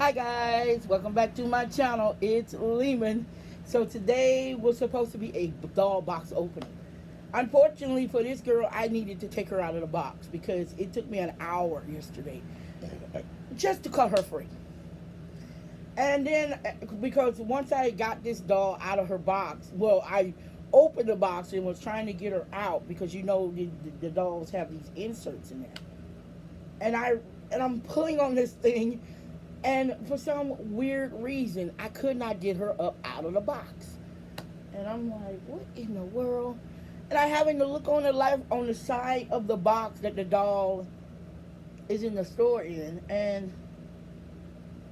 Hi guys, welcome back to my channel. It's Lehman. So today was supposed to be a doll box opening. Unfortunately for this girl, I needed to take her out of the box because it took me an hour yesterday just to cut her free. And then because once I got this doll out of her box, well, I opened the box and was trying to get her out because you know the dolls have these inserts in there. And I'm pulling on this thing, and for some weird reason, I could not get her up out of the box. And I'm like, what in the world? And I having to look on the side of the box that the doll is in the store in, and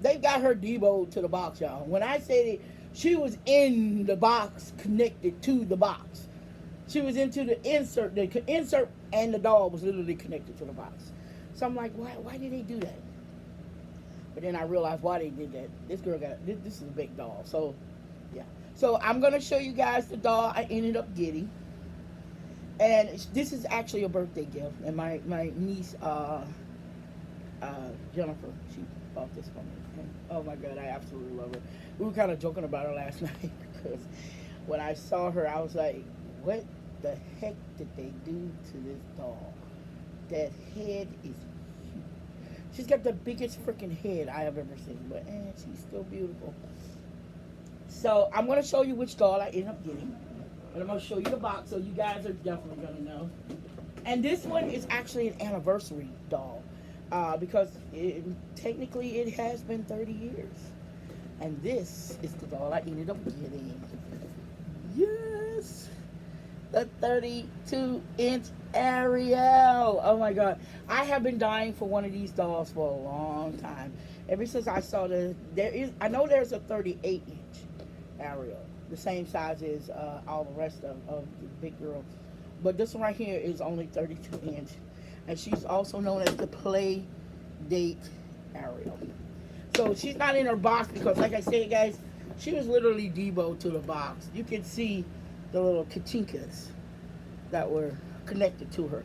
they got her deboed to the box, y'all. When I say she was in the box, connected to the box, she was into the insert. The insert and the doll was literally connected to the box. So I'm like, why did they do that? But then I realized why they did that. This girl this is a big doll. So, yeah. So I'm going to show you guys the doll I ended up getting. And this is actually a birthday gift. And my niece, Jennifer, she bought this for me. And, oh my God, I absolutely love her. We were kind of joking about her last night because when I saw her, I was like, what the heck did they do to this doll? That head is huge. She's got the biggest freaking head I have ever seen, but she's still beautiful. So I'm going to show you which doll I ended up getting. And I'm going to show you the box, so you guys are definitely going to know. And this one is actually an anniversary doll, because technically it has been 30 years. And this is the doll I ended up getting. Yes! The 32-inch Ariel. Oh my God. I have been dying for one of these dolls for a long time. Ever since I saw I know there's a 38-inch Ariel. The same size as all the rest of the big girls. But this one right here is only 32-inch. And she's also known as the Play Date Ariel. So she's not in her box because, like I said, guys, she was literally deboed to the box. You can see the little katinkas that were connected to her.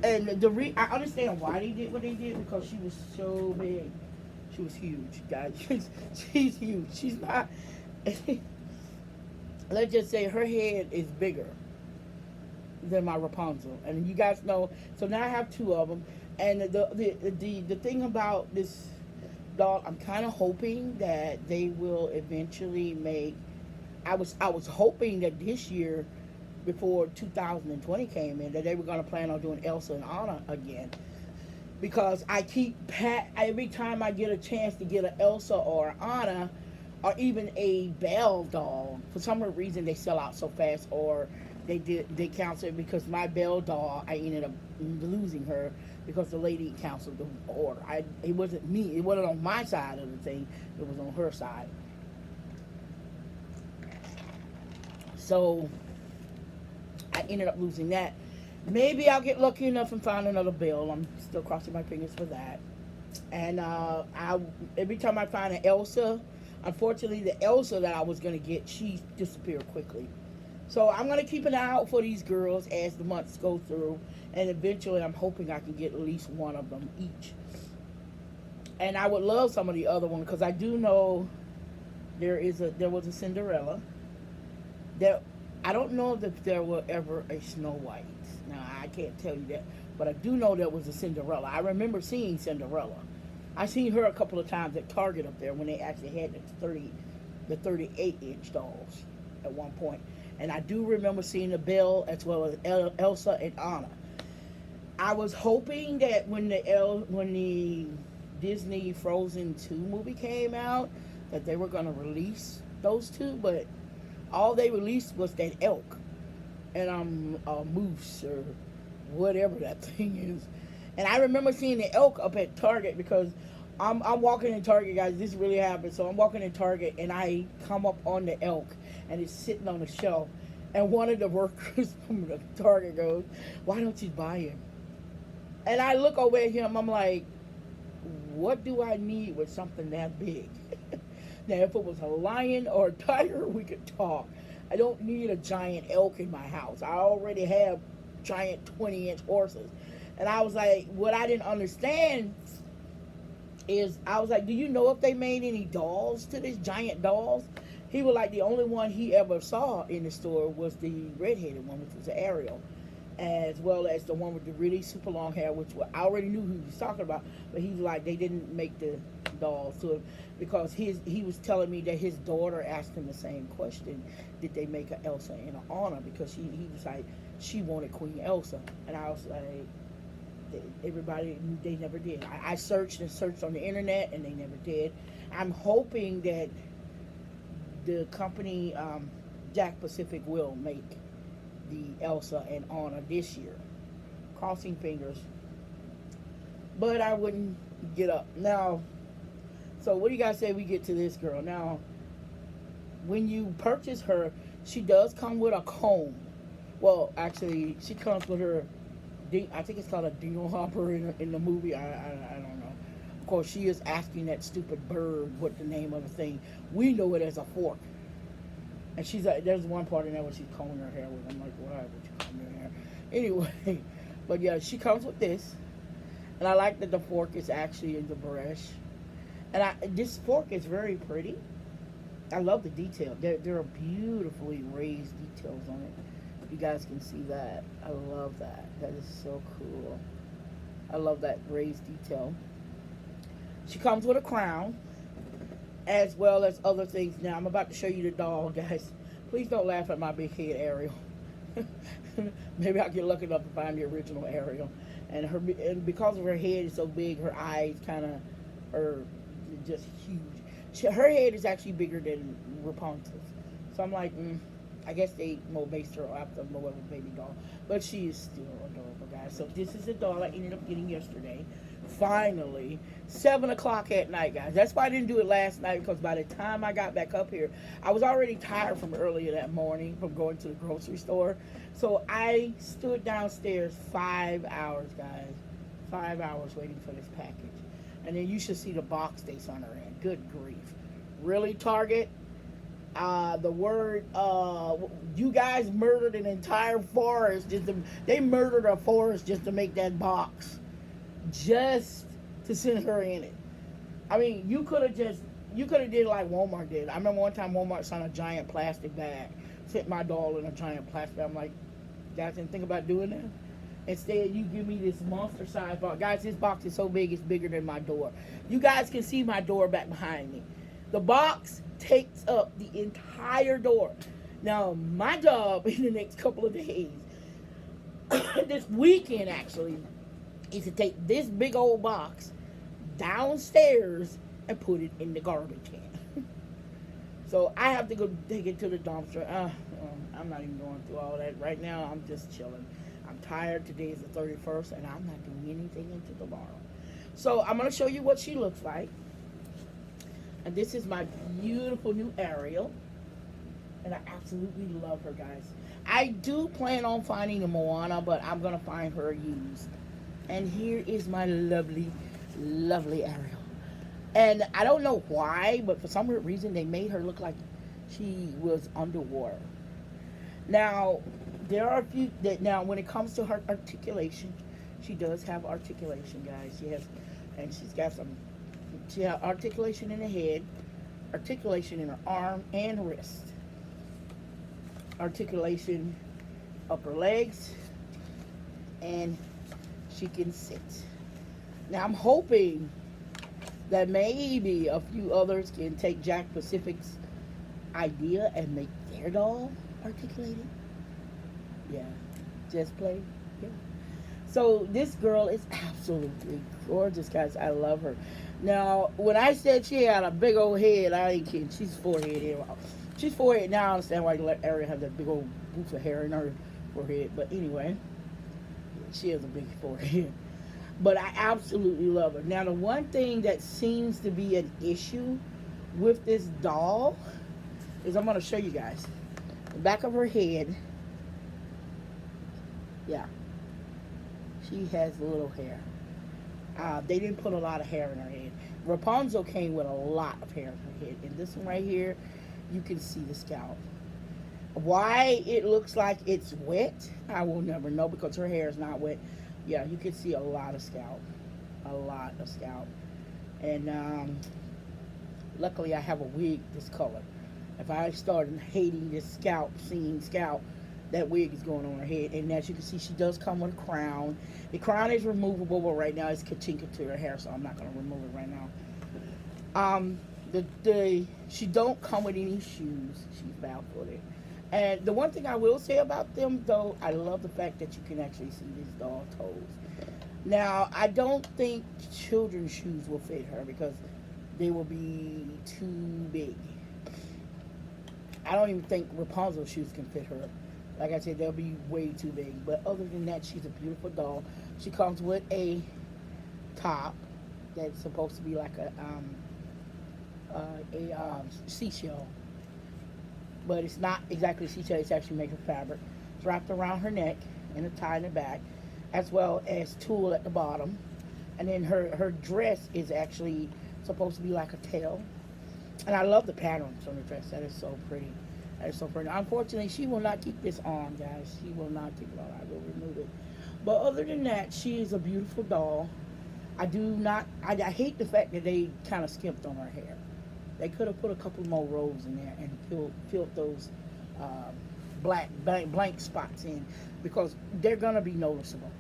And I understand why they did what they did, because she was so big. She was huge, guys. She's huge. She's not... Let's just say her head is bigger than my Rapunzel. And you guys know, so now I have two of them. And the thing about this doll, I'm kind of hoping that they will eventually make... I was hoping that this year, before 2020 came in, that they were going to plan on doing Elsa and Anna again, because I keep every time I get a chance to get an Elsa or Anna, or even a Belle doll, for some reason they sell out so fast, or they cancel it, because my Belle doll, I ended up losing her because the lady canceled the order. It wasn't me. It wasn't on my side of the thing. It was on her side. So I ended up losing that. Maybe I'll get lucky enough and find another Belle. I'm still crossing my fingers for that. And every time I find an Elsa, unfortunately the Elsa that I was going to get, she disappeared quickly. So I'm going to keep an eye out for these girls as the months go through. And eventually I'm hoping I can get at least one of them each. And I would love some of the other ones, because I do know there was a Cinderella. I don't know if there were ever a Snow White. Now, I can't tell you that. But I do know there was a Cinderella. I remember seeing Cinderella. I seen her a couple of times at Target up there when they actually had the 38-inch dolls at one point. And I do remember seeing the Belle as well as Elsa and Anna. I was hoping that when the Disney Frozen 2 movie came out, that they were going to release those two, but all they released was that elk and a moose or whatever that thing is. And I remember seeing the elk up at Target, because I'm walking in Target, guys. This really happened. So I'm walking in Target and I come up on the elk and it's sitting on the shelf. And one of the workers from the Target goes, "Why don't you buy him?" And I look over at him. I'm like, what do I need with something that big? Now, if it was a lion or a tiger, we could talk. I don't need a giant elk in my house. I already have giant 20-inch horses. And I was like, what I didn't understand is, I was like, do you know if they made any dolls to this, giant dolls? He was like, the only one he ever saw in the store was the redheaded one, which was Ariel, as well as the one with the really super long hair, which I already knew who he was talking about, but he was like, they didn't make the dolls to him because he was telling me that his daughter asked him the same question, did they make an Elsa and an Anna, because he was like, she wanted Queen Elsa, and I was like, everybody, they never did. I searched and searched on the internet, and they never did. I'm hoping that the company Jack Pacific will make the Elsa and Anna this year. Crossing fingers. But I wouldn't get up. Now, so what do you guys say we get to this girl? Now, when you purchase her, she does come with a comb. Well, actually, she comes with her, I think it's called a dingle hopper in the movie. I don't know. Of course, she is asking that stupid bird what the name of the thing. We know it as a fork. And she's like, there's one part in there where she's combing her hair with. I'm like, why would you comb your hair? Anyway, but yeah, she comes with this. And I like that the fork is actually in the brush. And this fork is very pretty. I love the detail. There are beautifully raised details on it. You guys can see that. I love that. That is so cool. I love that raised detail. She comes with a crown, as well as other things. Now, I'm about to show you the doll, guys. Please don't laugh at my big head Ariel. Maybe I'll get lucky enough to find the original Ariel. And because of her head is so big, her eyes kind of are just huge. Her head is actually bigger than Rapunzel's. So I'm like, I guess they based her after more of a baby doll. But she is still adorable, guys. So this is the doll I ended up getting yesterday. Finally, 7 o'clock at night, guys. That's why I didn't do it last night, because by the time I got back up here, I was already tired from earlier that morning from going to the grocery store. So I stood downstairs 5 hours, guys. 5 hours waiting for this package. And then you should see the box they sent her in. Good grief. Really, Target? The word, you guys murdered an entire forest. They murdered a forest just to make that box. Just to send her in it. I mean, you could have did like Walmart did. I remember one time Walmart sent a giant plastic bag, sent my doll in a giant plastic bag. I'm like, you guys didn't think about doing that? Instead, you give me this monster size box. Guys, this box is so big, it's bigger than my door. You guys can see my door back behind me. The box takes up the entire door. Now, my job in the next couple of days, this weekend actually, is to take this big old box downstairs and put it in the garbage can. So I have to go take it to the dumpster. I'm not even going through all that right now. I'm just chilling. I'm tired. Today is the 31st, and I'm not doing anything until tomorrow. So I'm going to show you what she looks like. And this is my beautiful new Ariel. And I absolutely love her, guys. I do plan on finding a Moana, but I'm going to find her used. And here is my lovely, lovely Ariel. And I don't know why, but for some weird reason, they made her look like she was underwater. Now, there are a few that now when it comes to her articulation, she does have articulation, guys. She has articulation in the head, articulation in her arm and wrist, articulation upper legs, and she can sit. Now I'm hoping that maybe a few others can take Jack Pacific's idea and make their doll articulated. Yeah, just play. Yeah. So this girl is absolutely gorgeous, guys. I love her. Now, when I said she had a big old head, I ain't kidding. She's forehead. She's forehead. Now I understand why you let Ariel have that big old boots of hair in her forehead. But anyway, she has a big forehead. But I absolutely love her. Now, the one thing that seems to be an issue with this doll is I'm going to show you guys. The back of her head. Yeah. She has a little hair. They didn't put a lot of hair in her head. Rapunzel came with a lot of hair in her head. And this one right here, you can see the scalp. Why it looks like it's wet, I will never know, because her hair is not wet. Yeah, you can see a lot of scalp. A lot of scalp. And luckily I have a wig this color. If I start hating this seeing scalp, that wig is going on her head. And as you can see, she does come with a crown. The crown is removable, but right now it's katinka to her hair, so I'm not going to remove it right now. She don't come with any shoes. She's barefooted. And the one thing I will say about them, though, I love the fact that you can actually see these doll toes. Now, I don't think children's shoes will fit her because they will be too big. I don't even think Rapunzel's shoes can fit her. Like I said, they'll be way too big. But other than that, she's a beautiful doll. She comes with a top that's supposed to be like a seashell. But it's not exactly seashell. It's actually made of fabric. It's wrapped around her neck and a tie in the back, as well as tulle at the bottom. And then her dress is actually supposed to be like a tail. And I love the patterns on the dress. That is so pretty. That is so pretty. Unfortunately, she will not keep this on, guys. She will not keep it on. I will remove it. But other than that, she is a beautiful doll. I hate the fact that they kind of skimped on her hair. They could have put a couple more rows in there and filled those blank spots in, because they're gonna be noticeable.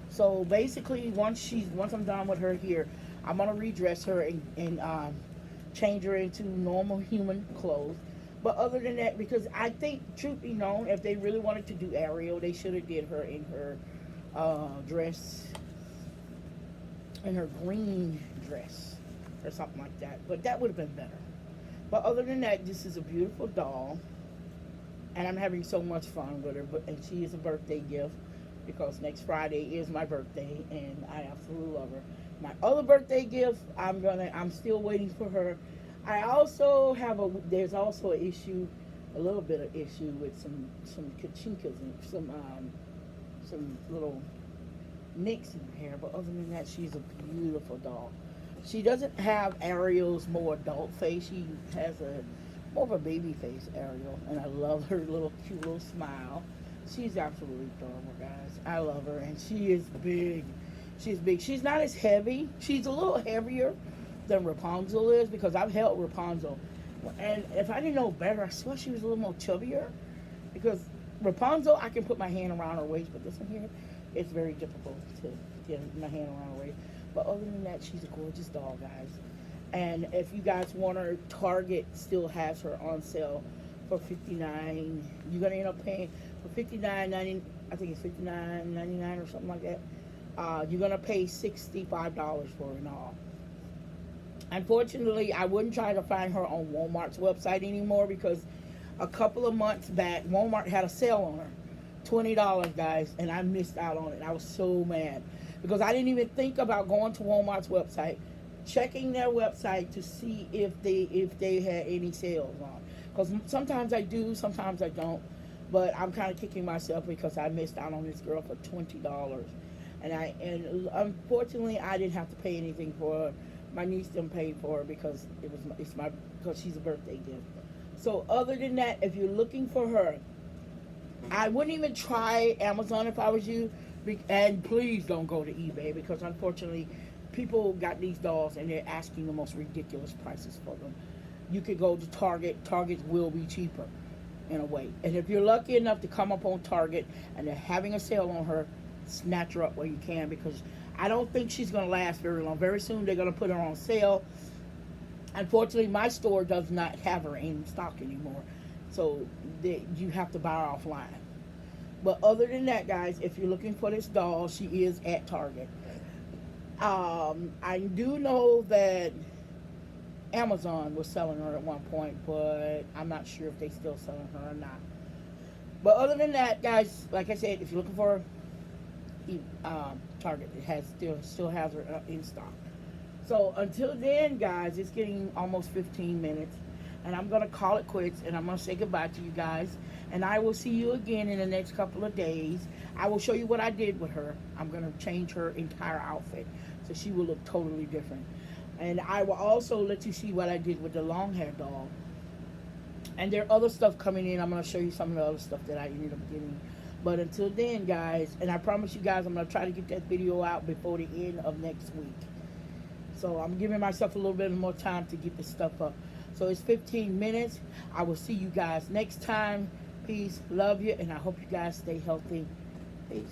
So basically, once I'm done with her here, I'm gonna redress her and change her into normal human clothes. But other than that, because I think, truth be known, if they really wanted to do Ariel, they should have did her in her dress, in her green dress or something like that. But that would have been better. But other than that, this is a beautiful doll, and I'm having so much fun with her. And she is a birthday gift, because next Friday is my birthday, and I absolutely love her. My other birthday gift, I'm still waiting for her. I also have there's also a little bit of issue with some kachinkas and some little nicks in her hair. But other than that, she's a beautiful doll. She doesn't have Ariel's more adult face. She has more of a baby face, Ariel, and I love her cute little smile. She's absolutely adorable, guys. I love her, and she is big. She's big. She's not as heavy. She's a little heavier than Rapunzel is, because I've held Rapunzel, and if I didn't know better, I swear she was a little more chubbier, because Rapunzel, I can put my hand around her waist, but this one here, it's very difficult to get my hand around her waist. But other than that, she's a gorgeous doll, guys. And if you guys want her, Target still has her on sale for $59. You're gonna end up paying for $59.90. I think it's $59.99 or something like that. You're gonna pay $65 for it all. Unfortunately, I wouldn't try to find her on Walmart's website anymore, because a couple of months back, Walmart had a sale on her. $20, guys, and I missed out on it. I was so mad, because I didn't even think about going to Walmart's website, checking their website to see if they had any sales on. Because sometimes I do, sometimes I don't. But I'm kind of kicking myself because I missed out on this girl for $20. And unfortunately, I didn't have to pay anything for her. My niece didn't pay for her because because she's a birthday gift. So other than that, if you're looking for her, I wouldn't even try Amazon if I was you. And please don't go to eBay, because unfortunately, people got these dolls and they're asking the most ridiculous prices for them. You could go to Target. Target will be cheaper in a way. And if you're lucky enough to come up on Target and they're having a sale on her, snatch her up where you can, because I don't think she's going to last very long. Very soon they're going to put her on sale. Unfortunately, my store does not have her in stock anymore, so you have to buy her offline. But other than that, guys, if you're looking for this doll, she is at Target. I do know that Amazon was selling her at one point, but I'm not sure if they're still selling her or not. But other than that, guys, like I said, if you're looking for Target, it still has her in stock. So until then, guys, it's getting almost 15 minutes, and I'm gonna call it quits, and I'm gonna say goodbye to you guys, and I will see you again in the next couple of days. I will show you what I did with her. I'm gonna change her entire outfit, so she will look totally different. And I will also let you see what I did with the long hair doll. And there are other stuff coming in. I'm going to show you some of the other stuff that I ended up getting. But until then, guys, and I promise you guys I'm going to try to get that video out before the end of next week. So I'm giving myself a little bit more time to get this stuff up. So it's 15 minutes. I will see you guys next time. Peace, love you, and I hope you guys stay healthy. Peace.